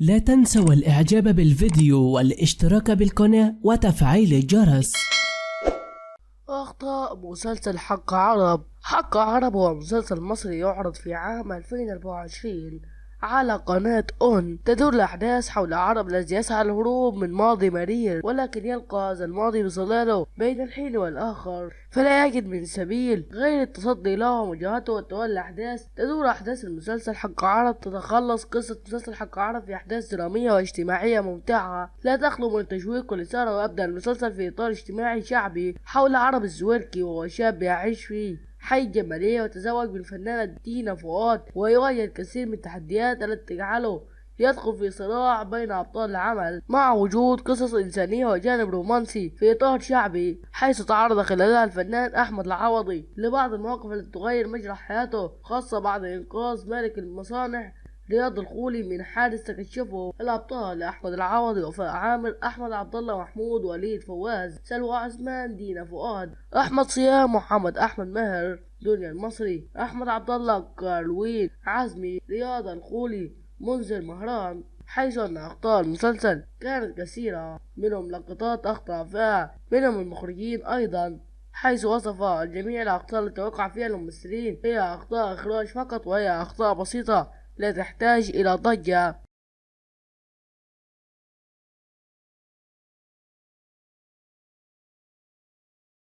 لا تنسوا الإعجاب بالفيديو والاشتراك بالقناة وتفعيل الجرس. أخطاء مسلسل حق عرب. حق عرب هو مسلسل مصري يعرض في عام 2024 على قناة أون، تدور الأحداث حول عرب الذي يسعى للهروب من ماضي مرير، ولكن يلقى هذا الماضي بظلاله بين الحين والآخر، فلا يجد من سبيل غير التصدي له ومواجهته وتولي الأحداث. تدور أحداث المسلسل حق عرب. تتخلص قصة مسلسل حق عرب في أحداث درامية واجتماعية ممتعة لا تخلو من التشويق والإثارة، ويبدأ المسلسل في إطار اجتماعي شعبي حول عرب الزويركي، وهو شاب يعيش في حي الجمالية وتزوج بالفنانة دينا فؤاد، ويواجه الكثير من التحديات التي تجعله يدخل في صراع بين أبطال العمل، مع وجود قصص إنسانية وجانب رومانسي في إطار شعبي، حيث تعرض خلالها الفنان أحمد العوضي لبعض المواقف التي تغير مجرى حياته، خاصة بعد إنقاذ مالك المصانع رياض الخولي من حادث تكشفه. الأبطال أحمد العوضي، وفاء عامر، أحمد عبد الله محمود، وليد فواز، سلوى عثمان، دينا فؤاد، أحمد صيام، محمد أحمد ماهر، دنيا المصري، أحمد عبد الله، كاروين عزمي، رياض الخولي، منذر مهران. حيث أن أخطاء المسلسل كانت كثيرة، منهم لقطات أخطأ فيها منهم المخرجين أيضا، حيث وصف الجميع الأخطاء التي وقع فيها الممثلين هي أخطاء إخراج فقط، وهي أخطاء بسيطة لا تحتاج إلى ضجة.